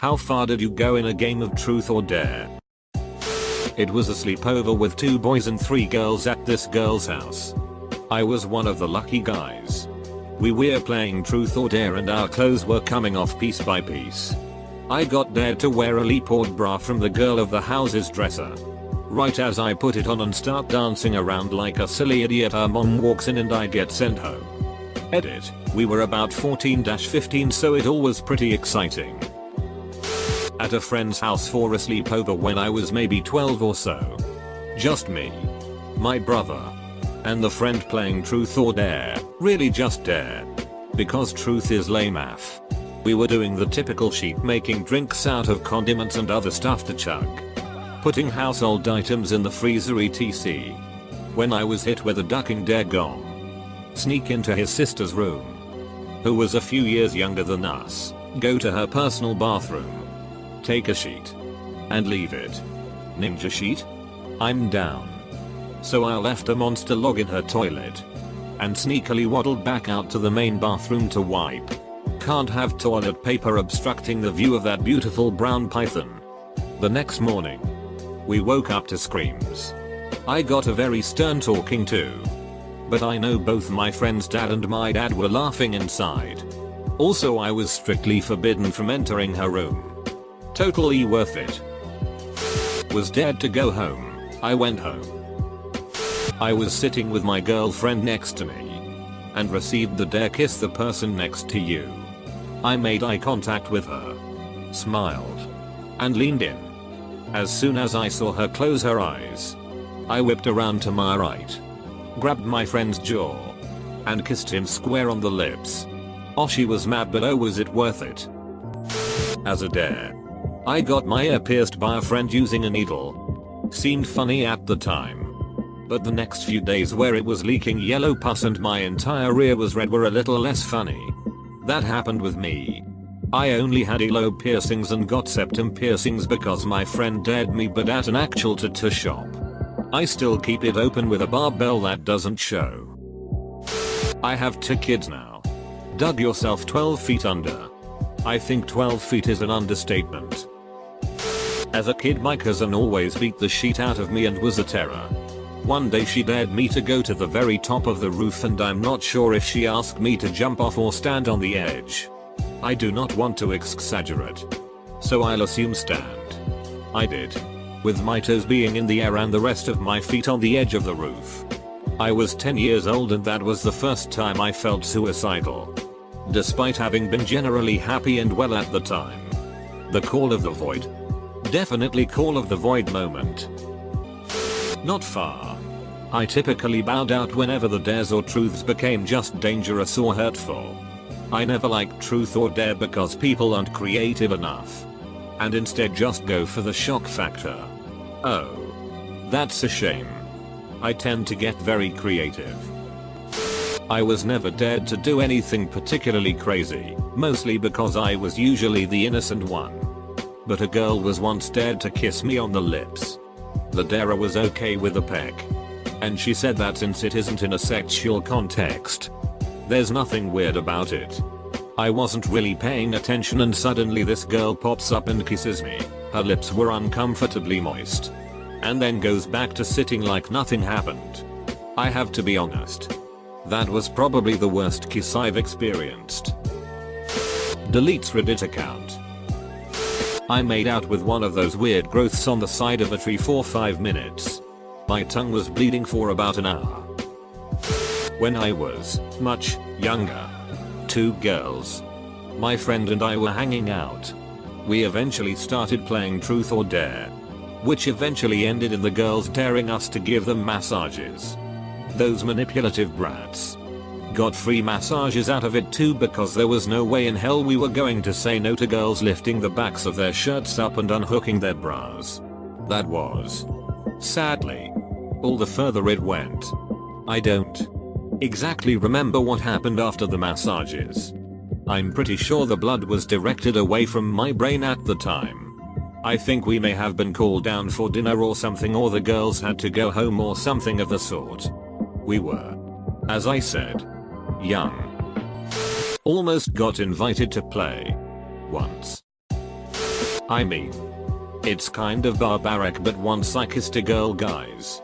How far did you go in a game of truth or dare? It was a sleepover with 2 boys and 3 girls at this girl's house. I was one of the lucky guys. We were playing truth or dare and our clothes were coming off piece by piece. I got dared to wear a leopard bra from the girl of the house's dresser. Right as I put it on and start dancing around like a silly idiot, our mom walks in and I get sent home. Edit. We were about 14-15, so it all was pretty exciting. At a friend's house for a sleepover when I was maybe 12 or so. Just me, my brother, and the friend playing truth or dare. Really just dare. Because truth is lame af. We were doing the typical sheep, making drinks out of condiments and other stuff to chug. Putting household items in the freezer etc. When I was hit with a ducking dare gong. Sneak into his sister's room, who was a few years younger than us. Go to her personal bathroom. Take a sheet. And leave it. Ninja sheet? I'm down. So I left a monster log in her toilet. And sneakily waddled back out to the main bathroom to wipe. Can't have toilet paper obstructing the view of that beautiful brown python. The next morning, we woke up to screams. I got a very stern talking to. But I know both my friend's dad and my dad were laughing inside. Also, I was strictly forbidden from entering her room. Totally worth it. Was dared to go home. I went home. I was sitting with my girlfriend next to me. And received the dare kiss the person next to you. I made eye contact with her. Smiled. And leaned in. As soon as I saw her close her eyes, I whipped around to my right. Grabbed my friend's jaw. And kissed him square on the lips. Oh, she was mad, but oh, was it worth it. As a dare, I got my ear pierced by a friend using a needle. Seemed funny at the time. But the next few days where it was leaking yellow pus and my entire ear was red were a little less funny. That happened with me. I only had earlobe piercings and got septum piercings because my friend dared me, but at an actual tattoo shop. I still keep it open with a barbell that doesn't show. I have 2 kids now. Dug yourself 12 feet under. I think 12 feet is an understatement. As a kid, my cousin always beat the shit out of me and was a terror. One day she dared me to go to the very top of the roof, and I'm not sure if she asked me to jump off or stand on the edge. I do not want to exaggerate, so I'll assume stand. I did. With my toes being in the air and the rest of my feet on the edge of the roof. I was 10 years old and that was the first time I felt suicidal. Despite having been generally happy and well at the time. The call of the void. Definitely call of the void moment. Not far. I typically bowed out whenever the dares or truths became just dangerous or hurtful. I never liked truth or dare because people aren't creative enough. And instead just go for the shock factor. Oh. That's a shame. I tend to get very creative. I was never dared to do anything particularly crazy, mostly because I was usually the innocent one. But a girl was once dared to kiss me on the lips. The darer was okay with a peck. And she said that since it isn't in a sexual context, there's nothing weird about it. I wasn't really paying attention and suddenly this girl pops up and kisses me. Her lips were uncomfortably moist. And then goes back to sitting like nothing happened. I have to be honest. That was probably the worst kiss I've experienced. Deletes Reddit account. I made out with one of those weird growths on the side of a tree for 5 minutes. My tongue was bleeding for about an hour. When I was much younger, 2 girls, my friend and I were hanging out. We eventually started playing truth or dare, which eventually ended in the girls daring us to give them massages. Those manipulative brats. Got free massages out of it too because there was no way in hell we were going to say no to girls lifting the backs of their shirts up and unhooking their bras. That was, sadly, all the further it went. I don't exactly remember what happened after the massages. I'm pretty sure the blood was directed away from my brain at the time. I think we may have been called down for dinner or something, or the girls had to go home or something of the sort. We were, as I said, young. Almost got invited to play. Once. I mean, it's kind of barbaric, but once I kissed a girl, guys.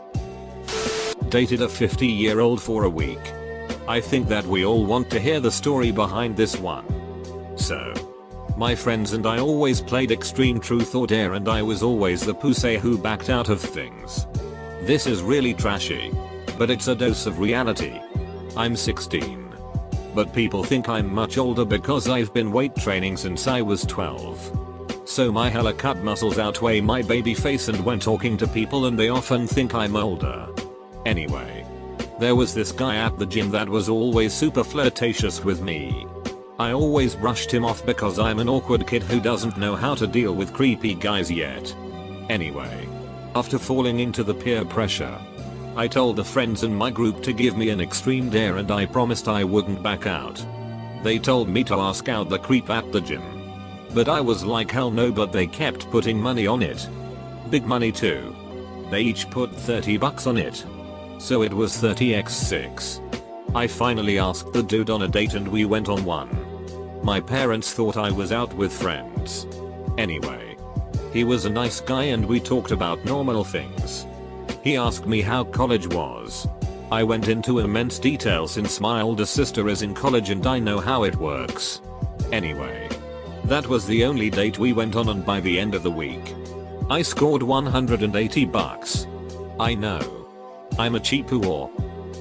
Dated a 50-year-old for a week. I think that we all want to hear the story behind this one. So, my friends and I always played Extreme Truth or Dare, and I was always the pussy who backed out of things. This is really trashy, but it's a dose of reality. I'm 16. But people think I'm much older because I've been weight training since I was 12. So my hella cut muscles outweigh my baby face, and when talking to people and they often think I'm older. Anyway, there was this guy at the gym that was always super flirtatious with me. I always brushed him off because I'm an awkward kid who doesn't know how to deal with creepy guys yet. Anyway, after falling into the peer pressure, I told the friends in my group to give me an extreme dare, and I promised I wouldn't back out. They told me to ask out the creep at the gym. But I was like hell no, but they kept putting money on it. Big money too. They each put $30 on it. So it was 30x6. I finally asked the dude on a date and we went on one. My parents thought I was out with friends. Anyway, he was a nice guy and we talked about normal things. He asked me how college was. I went into immense detail since my older sister is in college and I know how it works. Anyway, that was the only date we went on, and by the end of the week, I scored $180. I know. I'm a cheap whore.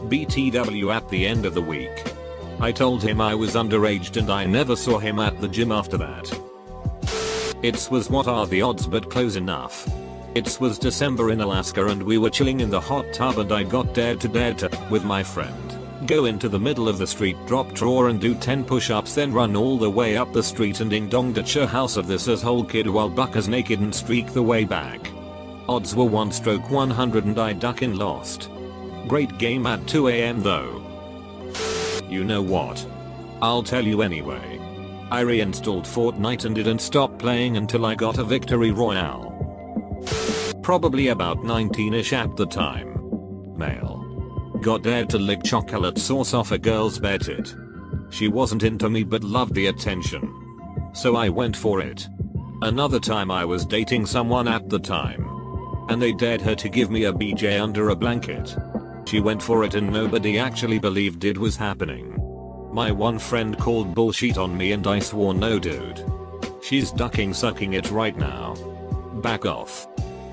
BTW at the end of the week. I told him I was underage and I never saw him at the gym after that. It was what are the odds, but close enough. It was December in Alaska and we were chilling in the hot tub, and I got dared to, with my friend, go into the middle of the street, drop drawer and do 10 push-ups, then run all the way up the street and ding-dong to the house of this asshole kid while buck as naked and streak the way back. Odds were 1/100 and I duckin' lost. Great game at 2 AM though. You know what? I'll tell you anyway. I reinstalled Fortnite and didn't stop playing until I got a victory royale. Probably about 19ish at the time. Male. Got dared to lick chocolate sauce off a girl's bare tit. She wasn't into me but loved the attention. So I went for it. Another time I was dating someone at the time, and they dared her to give me a BJ under a blanket. She went for it and nobody actually believed it was happening. My one friend called bullshit on me and I swore no dude. She's ducking sucking it right now. Back off.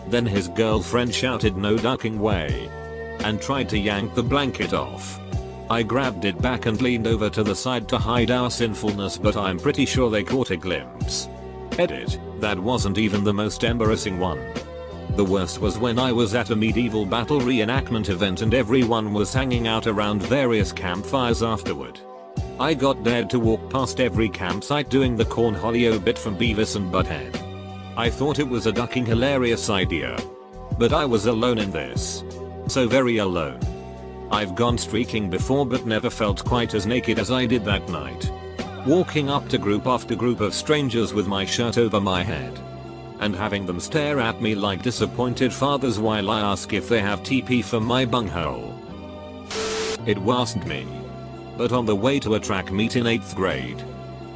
Then his girlfriend shouted no ducking way, and tried to yank the blanket off. I grabbed it back and leaned over to the side to hide our sinfulness, but I'm pretty sure they caught a glimpse. Edit, that wasn't even the most embarrassing one. The worst was when I was at a medieval battle reenactment event and everyone was hanging out around various campfires afterward. I got dared to walk past every campsite doing the Cornholio bit from Beavis and Butthead. I thought it was a ducking hilarious idea. But I was alone in this. So very alone. I've gone streaking before but never felt quite as naked as I did that night. Walking up to group after group of strangers with my shirt over my head, and having them stare at me like disappointed fathers while I ask if they have TP for my bunghole. It wasn't me. But on the way to a track meet in 8th grade,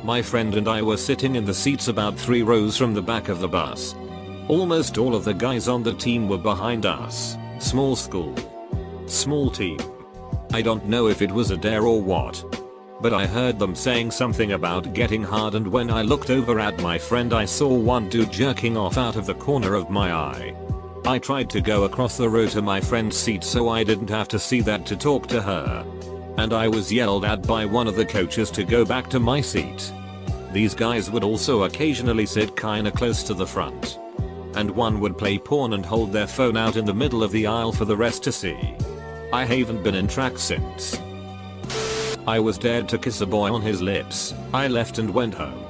my friend and I were sitting in the seats about 3 rows from the back of the bus. Almost all of the guys on the team were behind us. Small school. Small team. I don't know if it was a dare or what, but I heard them saying something about getting hard, and when I looked over at my friend I saw one dude jerking off out of the corner of my eye. I tried to go across the row to my friend's seat so I didn't have to see that to talk to her, and I was yelled at by one of the coaches to go back to my seat. These guys would also occasionally sit kinda close to the front, and one would play porn and hold their phone out in the middle of the aisle for the rest to see. I haven't been in track since. I was dared to kiss a boy on his lips. I left and went home.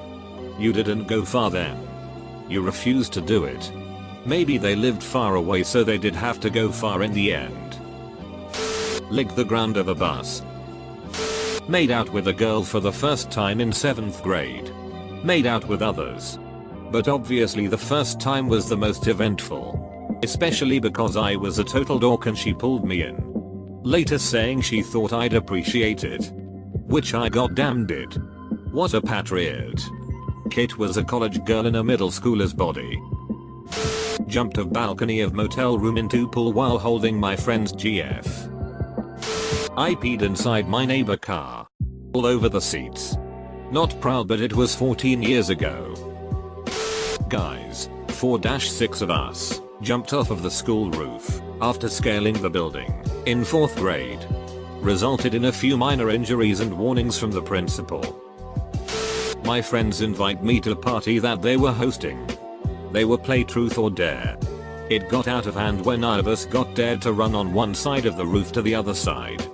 You didn't go far then. You refused to do it. Maybe they lived far away so they did have to go far in the end. Lick the ground of a bus. Made out with a girl for the first time in 7th grade. Made out with others. But obviously the first time was the most eventful. Especially because I was a total dork and she pulled me in. Later saying she thought I'd appreciate it. Which I goddamn did. What a patriot. Kit was a college girl in a middle schooler's body. Jumped off balcony of motel room into pool while holding my friend's GF. I peed inside my neighbor car. All over the seats. Not proud, but it was 14 years ago. Guys, 4-6 of us jumped off of the school roof after scaling the building in 4th grade. Resulted in a few minor injuries and warnings from the principal. My friends invite me to a party that they were hosting. They were play truth or dare. It got out of hand when none of us got dared to run on one side of the roof to the other side.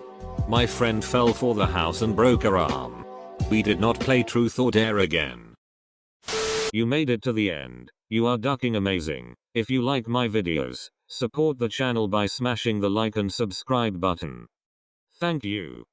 My friend fell for the house and broke her arm. We did not play truth or dare again. You made it to the end. You are ducking amazing. If you like my videos, support the channel by smashing the like and subscribe button. Thank you.